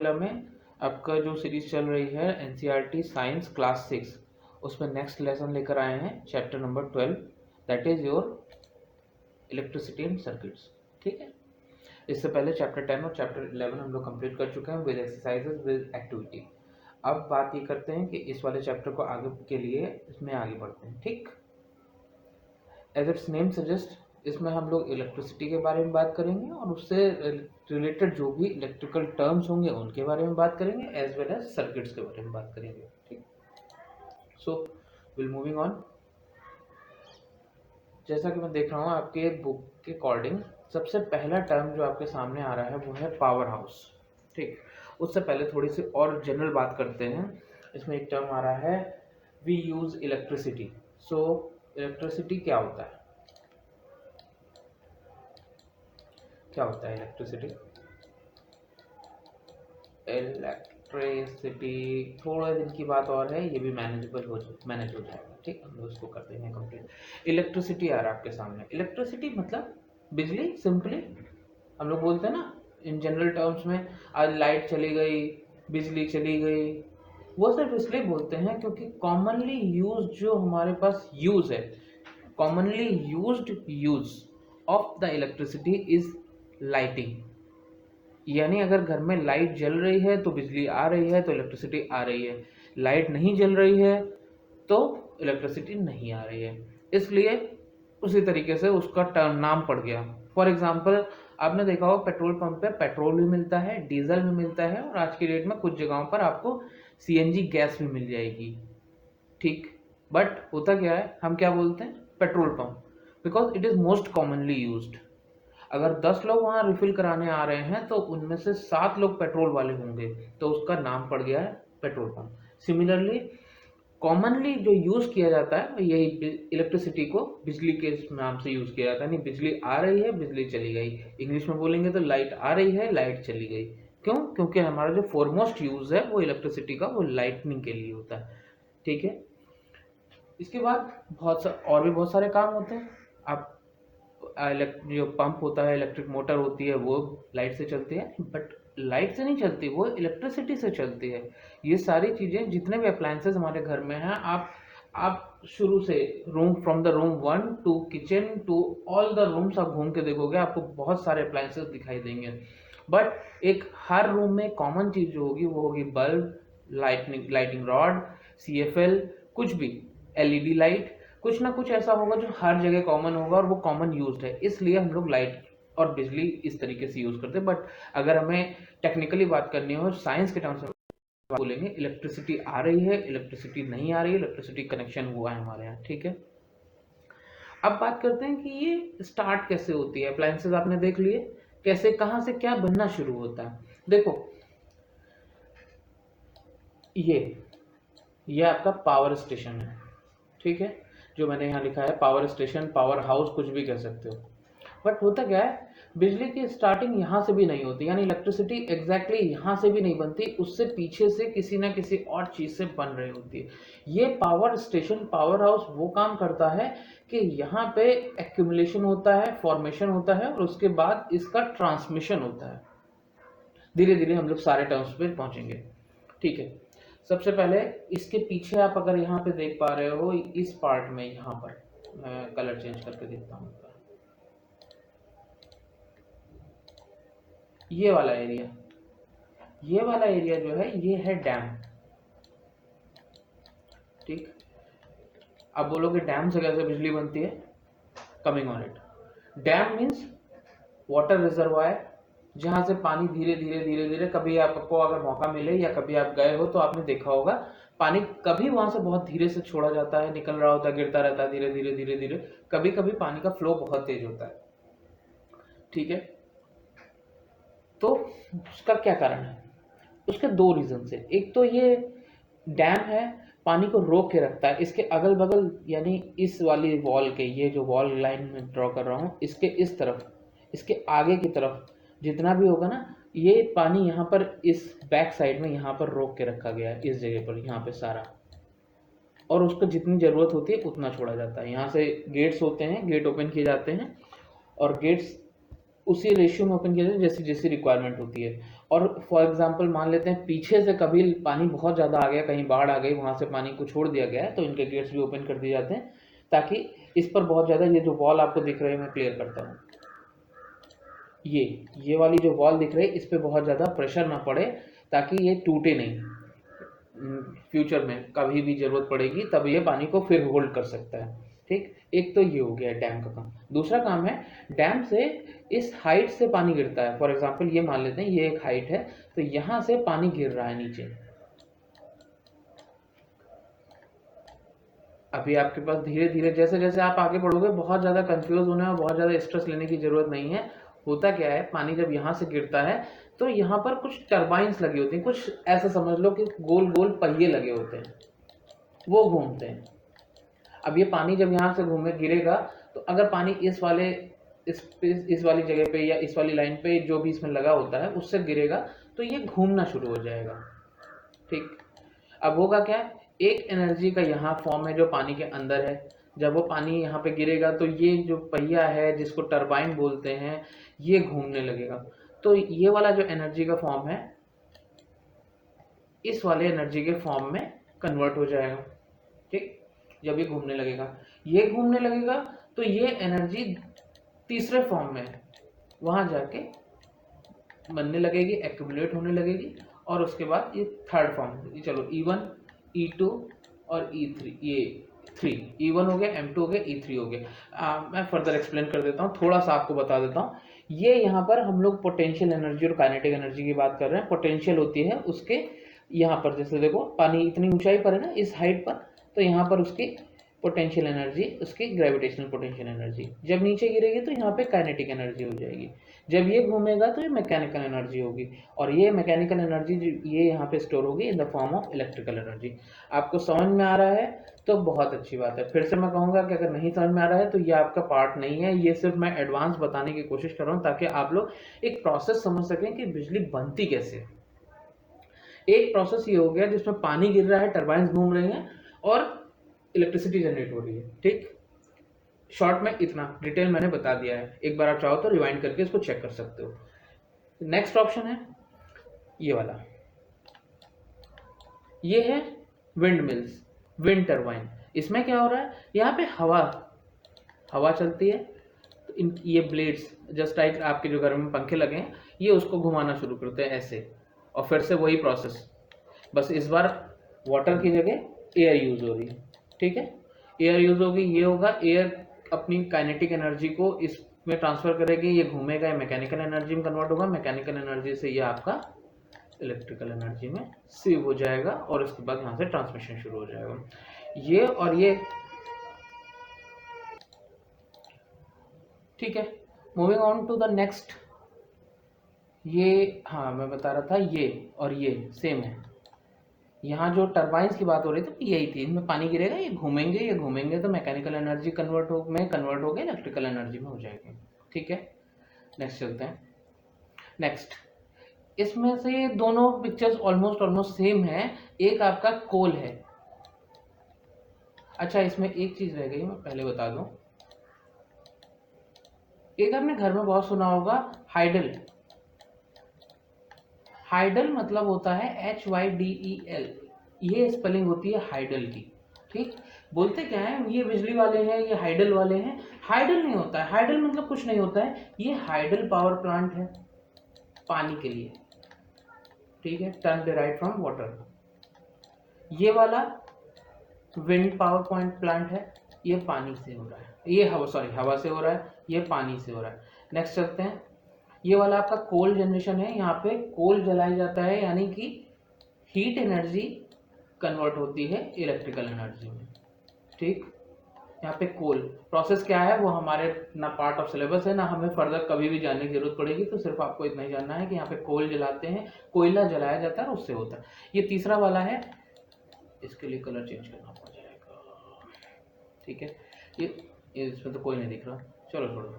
में आपका जो सीरीज चल रही है एनसीईआरटी साइंस क्लास 6, उसमें नेक्स्ट लेसन लेकर आए हैं chapter number 12, that is your electricity and circuits. ठीक है, इससे पहले चैप्टर 10 और चैप्टर 11 हम लोग कंप्लीट कर चुके हैं विद एक्सरसाइजेस विद एक्टिविटी। अब बात ये करते हैं कि इस वाले चैप्टर को आगे के लिए इसमें आगे बढ़ते हैं। ठीक, एज इट्स नेम सजेस्ट, इसमें हम लोग इलेक्ट्रिसिटी के बारे में बात करेंगे और उससे रिलेटेड जो भी इलेक्ट्रिकल टर्म्स होंगे उनके बारे में बात करेंगे, एज वेल एज सर्किट्स के बारे में बात करेंगे। ठीक, सो विल मूविंग ऑन। जैसा कि मैं देख रहा हूँ आपके बुक के अकॉर्डिंग, सबसे पहला टर्म जो आपके सामने आ रहा है वो है पावर हाउस। ठीक, उससे पहले थोड़ी सी और जनरल बात करते हैं। इसमें एक टर्म आ रहा है we use electricity. So electricity क्या होता है? क्या होता है इलेक्ट्रिसिटी? इलेक्ट्रिसिटी थोड़े दिन की बात और है, ये भी मैनेज हो जाएगा। ठीक, हम लोग इसको कर देंगे कंप्लीट। इलेक्ट्रिसिटी आ रहा है आपके सामने। इलेक्ट्रिसिटी मतलब बिजली। सिंपली हम लोग बोलते हैं ना इन जनरल टर्म्स में, आज लाइट चली गई, बिजली चली गई, वो सिर्फ इसलिए बोलते हैं क्योंकि कॉमनली यूज जो हमारे पास यूज है, commonly used use of the electricity is lighting. यानी अगर घर में लाइट जल रही है तो बिजली आ रही है, तो इलेक्ट्रिसिटी आ रही है। लाइट नहीं जल रही है तो इलेक्ट्रिसिटी नहीं आ रही है। इसलिए उसी तरीके से उसका टर्म नाम पड़ गया। फॉर एग्जाम्पल, आपने देखा होगा पेट्रोल पंप पे पेट्रोल भी मिलता है, डीजल भी मिलता है, और आज की डेट में कुछ जगहों पर आपको सीएनजी गैस भी मिल जाएगी। ठीक, बट होता क्या है, हम क्या बोलते हैं? Petrol pump, because it is most commonly used. अगर 10 लोग वहाँ रिफिल कराने आ रहे हैं तो उनमें से 7 लोग पेट्रोल वाले होंगे, तो उसका नाम पड़ गया है पेट्रोल पंप। सिमिलरली कॉमनली जो यूज़ किया जाता है यही इलेक्ट्रिसिटी को बिजली के नाम से यूज़ किया जाता है। नहीं, बिजली आ रही है, बिजली चली गई। इंग्लिश में बोलेंगे तो लाइट आ रही है, लाइट चली गई। क्यों? क्योंकि हमारा जो फोरमोस्ट यूज़ है वो इलेक्ट्रिसिटी का, वो लाइटनिंग के लिए होता है। ठीक है, इसके बाद और भी बहुत सारे काम होते हैं। आप जो पंप होता है, इलेक्ट्रिक मोटर होती है, वो लाइट से चलती है, बट लाइट से नहीं चलती, वो इलेक्ट्रिसिटी से चलती है। ये सारी चीज़ें, जितने भी अप्लायंसेस हमारे घर में हैं, आप शुरू से from the room 1 to kitchen to all the rooms आप घूम के देखोगे, आपको बहुत सारे अप्लायंसेस दिखाई देंगे। बट एक हर रूम में कॉमन चीज़ जो होगी वो होगी बल्ब, लाइटिंग रॉड, CFL, कुछ भी, LED लाइट, कुछ ना कुछ ऐसा होगा जो हर जगह कॉमन होगा और वो कॉमन यूज्ड है। इसलिए हम लोग लाइट और बिजली इस तरीके से यूज करते हैं। बट अगर हमें टेक्निकली बात करनी हो, साइंस के टर्म्स में बोलेंगे, इलेक्ट्रिसिटी आ रही है, इलेक्ट्रिसिटी नहीं आ रही है, इलेक्ट्रिसिटी कनेक्शन हुआ है हमारे यहाँ। ठीक है, अब बात करते हैं कि ये स्टार्ट कैसे होती है। अप्लायंसेस आपने देख लिए, कैसे कहाँ से क्या बनना शुरू होता है। देखो, ये आपका पावर स्टेशन है। ठीक है, जो मैंने यहाँ लिखा है पावर स्टेशन, पावर हाउस, कुछ भी कह सकते हो। बट होता क्या है, बिजली की स्टार्टिंग यहाँ से भी नहीं होती, यानी इलेक्ट्रिसिटी एग्जैक्टली यहाँ से भी नहीं बनती, उससे पीछे से किसी ना किसी और चीज़ से बन रही होती है। ये पावर स्टेशन, पावर हाउस वो काम करता है कि यहाँ पे एक्यूमुलेशन होता है, फॉर्मेशन होता है, और उसके बाद इसका ट्रांसमिशन होता है। धीरे धीरे हम लोग सारे टर्म्स पे पहुँचेंगे। ठीक है, सबसे पहले इसके पीछे आप अगर यहाँ पे देख पा रहे हो, इस पार्ट में, यहाँ पर मैं कलर चेंज करके देखता हूँ, ये वाला एरिया जो है ये है डैम। ठीक, अब बोलोगे डैम से कैसे बिजली बनती है? Coming on it. Dam means water reservoir, जहां से पानी धीरे धीरे कभी आपको अगर मौका मिले या कभी आप गए हो तो आपने देखा होगा, पानी कभी वहां से बहुत धीरे से छोड़ा जाता है, निकल रहा होता है, गिरता रहता है धीरे धीरे। कभी कभी पानी का फ्लो बहुत तेज होता है। ठीक है, तो उसका क्या कारण है? उसके 2 रीजन है। एक तो ये डैम है, पानी को रोक के रखता है। इसके अगल बगल, यानी इस वाली वॉल के, ये जो वॉल लाइन में ड्रॉ कर रहा हूँ, इसके इस तरफ, इसके आगे की तरफ जितना भी होगा ना, ये पानी यहाँ पर इस बैक साइड में यहाँ पर रोक के रखा गया है, इस जगह पर, यहाँ पे सारा, और उसको जितनी ज़रूरत होती है उतना छोड़ा जाता है। यहाँ से गेट्स होते हैं, गेट ओपन किए जाते हैं, और गेट्स उसी रेशियो में ओपन किया जाता है जैसी जैसी रिक्वायरमेंट होती है। और फॉर एग्जांपल मान लेते हैं पीछे से कभी पानी बहुत ज़्यादा आ गया, कहीं बाढ़ आ गई, वहाँ से पानी को छोड़ दिया गया है, तो इनके गेट्स भी ओपन कर दिए जाते हैं ताकि इस पर बहुत ज़्यादा, ये जो वॉल आपको दिख रही है मैं क्लियर करता हूँ, ये वाली जो वॉल दिख रही है इस पर बहुत ज़्यादा प्रेशर ना पड़े ताकि ये टूटे नहीं। फ्यूचर में कभी भी ज़रूरत पड़ेगी तब ये पानी को फिर होल्ड कर सकता है। ठीक, एक तो ये हो गया डैम का काम। दूसरा काम है, डैम से इस हाइट से पानी गिरता है। फॉर एग्जांपल ये मान लेते हैं ये एक हाइट है, तो यहाँ से पानी गिर रहा है नीचे। अभी आपके पास धीरे धीरे जैसे जैसे आप आगे बढ़ोगे बहुत ज़्यादा कंफ्यूज होने और बहुत ज़्यादा स्ट्रेस लेने की ज़रूरत नहीं है। होता क्या है, पानी जब यहाँ से गिरता है तो यहाँ पर कुछ टर्बाइंस लगी होती हैं, कुछ ऐसा समझ लो कि गोल गोल पहिए लगे होते हैं, वो घूमते हैं। अब ये पानी जब यहाँ से घूमे गिरेगा तो अगर पानी इस वाली जगह पे या इस वाली लाइन पे जो भी इसमें लगा होता है उससे गिरेगा तो ये घूमना शुरू हो जाएगा। ठीक, अब होगा क्या, एक एनर्जी का यहाँ फॉर्म है जो पानी के अंदर है। जब वो पानी यहाँ पे गिरेगा तो ये जो पहिया है जिसको टरबाइन बोलते हैं ये घूमने लगेगा। तो ये वाला जो एनर्जी का फॉर्म है इस वाले एनर्जी के फॉर्म में कन्वर्ट हो जाएगा। ठीक, जब ये घूमने लगेगा तो ये एनर्जी तीसरे फॉर्म में वहाँ जाके बनने लगेगी, एक्यूमुलेट होने लगेगी, और उसके बाद ये थर्ड फॉर्म, चलो E1 E2 और E3, ये 3 E1 हो गया, M2 हो गया, E3 हो गया। मैं फर्दर एक्सप्लेन कर देता हूँ, थोड़ा सा आपको बता देता हूँ। ये यहाँ पर हम लोग पोटेंशियल एनर्जी और काइनेटिक एनर्जी की बात कर रहे हैं। पोटेंशियल होती है उसके यहाँ पर, जैसे देखो पानी इतनी ऊंचाई पर है ना इस हाइट पर, तो यहाँ पर उसकी पोटेंशियल एनर्जी, उसकी ग्रेविटेशनल पोटेंशियल एनर्जी। जब नीचे गिरेगी तो यहाँ पे काइनेटिक एनर्जी हो जाएगी। जब ये घूमेगा तो ये मैकेनिकल एनर्जी होगी, और ये मैकेनिकल एनर्जी ये यहाँ पे स्टोर होगी in the form of electrical energy. आपको समझ में आ रहा है तो बहुत अच्छी बात है। फिर से मैं कहूँगा कि अगर नहीं समझ में आ रहा है तो ये आपका पार्ट नहीं है, ये सिर्फ मैं एडवांस बताने की कोशिश कर रहा हूँ ताकि आप लोग एक प्रोसेस समझ सकें कि बिजली बनती कैसे है। एक प्रोसेस ये हो गया जिसमें पानी गिर रहा है, टरबाइंस घूम रहे हैं और इलेक्ट्रिसिटी जनरेट हो रही है। ठीक, शॉर्ट में इतना डिटेल मैंने बता दिया है, एक बार आप चाहो तो रिवाइंड करके इसको चेक कर सकते हो। नेक्स्ट ऑप्शन है ये वाला, ये है विंड मिल्स, विंड टरबाइन। इसमें क्या हो रहा है, यहाँ पे हवा चलती है, तो ये ब्लेड्स जस्ट लाइक आपके जो घर में पंखे लगे हैं ये उसको घुमाना शुरू करते हैं ऐसे, और फिर से वही प्रोसेस, बस इस बार वाटर की जगह एयर यूज हो रही है। ठीक है, एयर यूज होगी, ये होगा एयर अपनी काइनेटिक एनर्जी को इसमें ट्रांसफर करेगी, ये घूमेगा, ये मैकेनिकल एनर्जी में कन्वर्ट होगा, मैकेनिकल एनर्जी से ये आपका इलेक्ट्रिकल एनर्जी में सेव हो जाएगा, और उसके बाद यहाँ से ट्रांसमिशन शुरू हो जाएगा। ये और ये ठीक है। Moving on to the next, ये हाँ मैं बता रहा था ये और ये सेम है। यहाँ जो टरबाइंस की बात हो रही थी यही थी, इनमें पानी गिरेगा, ये घूमेंगे तो मैकेनिकल एनर्जी कन्वर्ट हो गए इलेक्ट्रिकल एनर्जी में हो जाएगी। ठीक है, नेक्स्ट चलते हैं। नेक्स्ट, इसमें से दोनों पिक्चर्स ऑलमोस्ट सेम है। एक आपका कोल है। अच्छा, इसमें एक चीज रह गई, मैं पहले बता दूं। एक आपने घर में बहुत सुना होगा हाइडल। हाइडल मतलब होता है HYDEL, ये स्पेलिंग होती है हाइडल की। ठीक, बोलते क्या है, ये बिजली वाले हैं, ये हाइडल वाले हैं। हाइडल नहीं होता है, हाइडल मतलब कुछ नहीं होता है, ये हाइडल पावर प्लांट है पानी के लिए। ठीक है, टर्म डिराइव्ड फ्रॉम वाटर। ये वाला विंड पावर पॉइंट प्लांट है, ये पानी से हो रहा है, ये हवा से हो रहा है, ये पानी से हो रहा है। नेक्स्ट चलते हैं, ये वाला आपका कोल जनरेशन है, यहाँ पे कोल जलाया जाता है, यानी कि हीट एनर्जी कन्वर्ट होती है इलेक्ट्रिकल एनर्जी में। ठीक, यहाँ पे कोल प्रोसेस क्या है वो हमारे ना पार्ट ऑफ सिलेबस है, ना हमें फर्दर कभी भी जानने की जरूरत पड़ेगी, तो सिर्फ आपको इतना ही जानना है कि यहाँ पे कोल जलाते हैं, कोयला जलाया जाता है और उससे होता है। ये तीसरा वाला है, इसके लिए कलर चेंज करना पड़ जाएगा। ठीक है, ये इसमें तो कोई नहीं दिख रहा, चलो छोड़ो,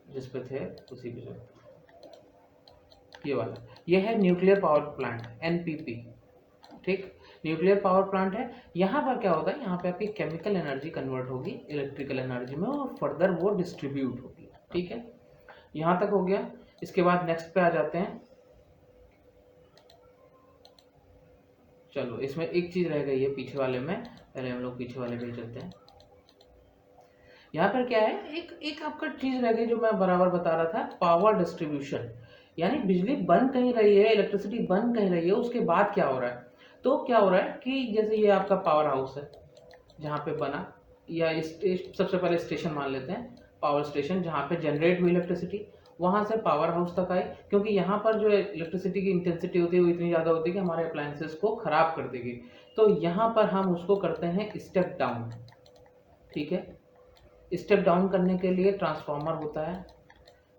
जिस पे थे उसी पे चलते। ये वाला, ये है न्यूक्लियर पावर प्लांट, NPP। ठीक, न्यूक्लियर पावर प्लांट है। यहाँ पर क्या होता है, यहाँ पे आपकी केमिकल एनर्जी कन्वर्ट होगी इलेक्ट्रिकल एनर्जी में और फर्दर वो डिस्ट्रीब्यूट होगी। ठीक है, यहाँ तक हो गया। इसके बाद नेक्स्ट पे आ जाते हैं, चलो इसमें एक चीज़ रह गई है पीछे वाले में, पहले हम लोग पीछे वाले पे ही चलते हैं। यहाँ पर क्या है, एक एक आपका चीज़ रह गई जो मैं बराबर बता रहा था, पावर डिस्ट्रीब्यूशन। यानी बिजली बन कहीं रही है, इलेक्ट्रिसिटी बन कहीं रही है, उसके बाद क्या हो रहा है। तो क्या हो रहा है कि जैसे ये आपका पावर हाउस है जहाँ पे बना, या सबसे पहले स्टेशन मान लेते हैं, पावर स्टेशन जहाँ पे जनरेट हुई इलेक्ट्रिसिटी, वहाँ से पावर हाउस तक आई। क्योंकि यहाँ पर जो इलेक्ट्रिसिटी की इंटेंसिटी होती है वो इतनी ज़्यादा होती है कि हमारे अप्लायंसेस को ख़राब कर देगी। तो यहाँ पर हम उसको करते हैं स्टेप डाउन। ठीक है, स्टेप डाउन करने के लिए ट्रांसफार्मर होता है।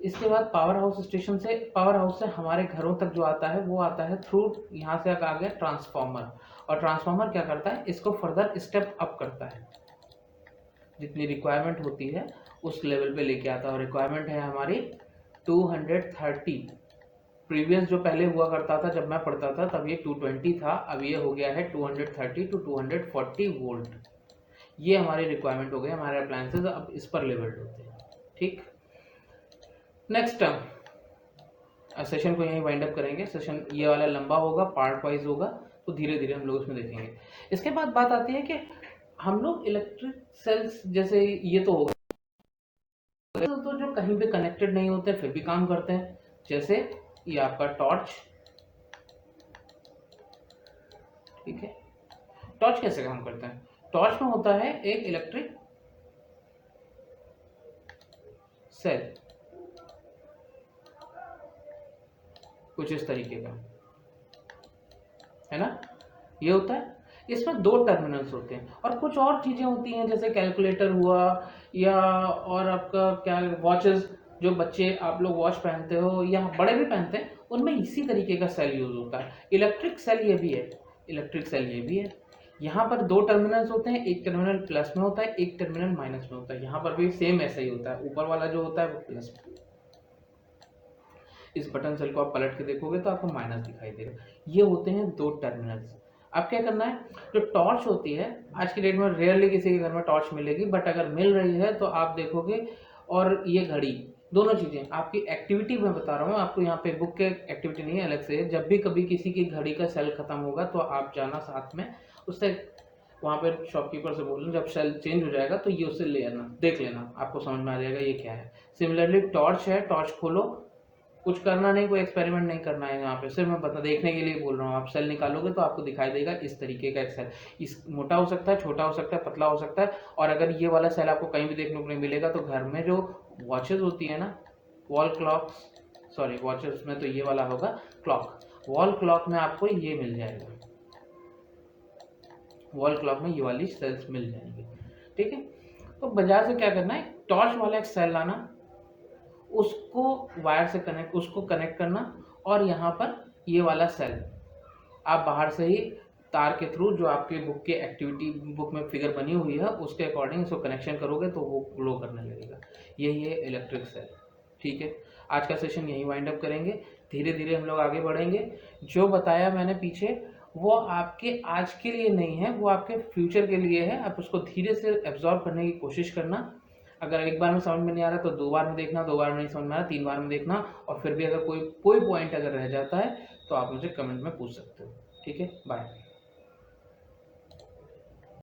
इसके बाद पावर हाउस से हमारे घरों तक जो आता है वो आता है थ्रू, यहाँ से आ गया ट्रांसफार्मर। और ट्रांसफार्मर क्या करता है, इसको फर्दर स्टेप अप करता है, जितनी रिक्वायरमेंट होती है उस लेवल पे लेके आता है। और रिक्वायरमेंट है हमारी 230। प्रीवियस जो पहले हुआ करता था जब मैं पढ़ता था तब ये 220 था, अब ये हो गया है 230 टू 240 वोल्ट। ये हमारी रिक्वायरमेंट हो गई, हमारे अप्लायंसेस अब इस पर लेवल्ड होते हैं। ठीक, नेक्स्ट टर्म, सेशन को यहीं वाइंड अप करेंगे। सेशन ये वाला लंबा होगा, पार्ट वाइज होगा, तो धीरे धीरे हम लोग इसमें देखेंगे। इसके बाद बात आती है कि हम लोग इलेक्ट्रिक सेल्स, जैसे ये तो होगा तो जो कहीं पे कनेक्टेड नहीं होते फिर भी काम करते हैं, जैसे ये आपका टॉर्च। ठीक है, टॉर्च कैसे काम करते हैं, टॉर्च में होता है एक इलेक्ट्रिक सेल, कुछ इस तरीके का है ना, ये होता है। इसमें 2 टर्मिनल्स होते हैं और कुछ और चीज़ें होती हैं, जैसे कैलकुलेटर हुआ, या और आपका क्या, वॉचेस, जो बच्चे आप लोग वॉच पहनते हो या बड़े भी पहनते हैं, उनमें इसी तरीके का सेल यूज होता है। इलेक्ट्रिक सेल ये भी है, इलेक्ट्रिक सेल ये भी है। यहाँ पर 2 टर्मिनल्स होते हैं, एक टर्मिनल प्लस में होता है, एक टर्मिनल माइनस में होता है। यहाँ पर भी सेम ऐसा ही होता है, ऊपर वाला जो होता है वो प्लस में। इस बटन सेल को आप पलट के देखोगे तो आपको माइनस दिखाई देगा। ये होते हैं 2 टर्मिनल्स। अब क्या करना है, जो टॉर्च होती है, आज की डेट में रेयरली किसी के घर में टॉर्च मिलेगी, बट अगर मिल रही है तो आप देखोगे, और ये घड़ी, दोनों चीज़ें आपकी एक्टिविटी में बता रहा हूँ आपको, यहाँ पे बुक के एक्टिविटी नहीं है, अलग से। जब भी कभी किसी की घड़ी का सेल खत्म होगा तो आप जाना साथ में उससे, वहाँ पे शॉपकीपर से बोलना जब सेल चेंज हो जाएगा तो ये उससे ले आना, देख लेना, आपको समझ में आ जाएगा ये क्या है। सिमिलरली टॉर्च है, टॉर्च खोलो, कुछ करना नहीं, कोई एक्सपेरिमेंट नहीं करना है यहाँ पे, सिर्फ मैं बता देखने के लिए बोल रहा हूँ। आप सेल निकालोगे तो आपको दिखाई देगा इस तरीके का एक सेल, इस मोटा हो सकता है, छोटा हो सकता है, पतला हो सकता है। और अगर ये वाला सेल आपको कहीं भी देखने को नहीं मिलेगा तो घर में जो वॉचेस होती है ना, वॉल क्लॉक्स, सॉरी वॉचेस में तो ये वाला होगा क्लॉक, वॉल क्लॉक में आपको ये मिल जाएगा, वॉल क्लॉक में ये वाली सेल्स मिल जाएंगी। ठीक है, तो बाजार से क्या करना है, टॉर्च वाला एक सेल लाना, उसको वायर से कनेक्ट, उसको कनेक्ट करना, और यहाँ पर ये वाला सेल आप बाहर से ही तार के थ्रू, जो आपके बुक के एक्टिविटी बुक में फिगर बनी हुई है उसके अकॉर्डिंग इसको कनेक्शन करोगे तो वो ग्लो करने लगेगा। यही है इलेक्ट्रिक सेल। ठीक है, आज का सेशन यहीं वाइंड अप करेंगे, धीरे धीरे हम लोग आगे बढ़ेंगे। जो बताया मैंने पीछे वो आपके आज के लिए नहीं है, वो आपके फ्यूचर के लिए है। आप उसको धीरे से एब्जॉर्ब करने की कोशिश करना। अगर एक बार में समझ में नहीं आ रहा तो 2 बार में देखना, 2 बार में नहीं समझ में आ रहा 3 बार में देखना, और फिर भी अगर कोई पॉइंट अगर रह जाता है तो आप मुझे कमेंट में पूछ सकते हो। ठीक है, बाय।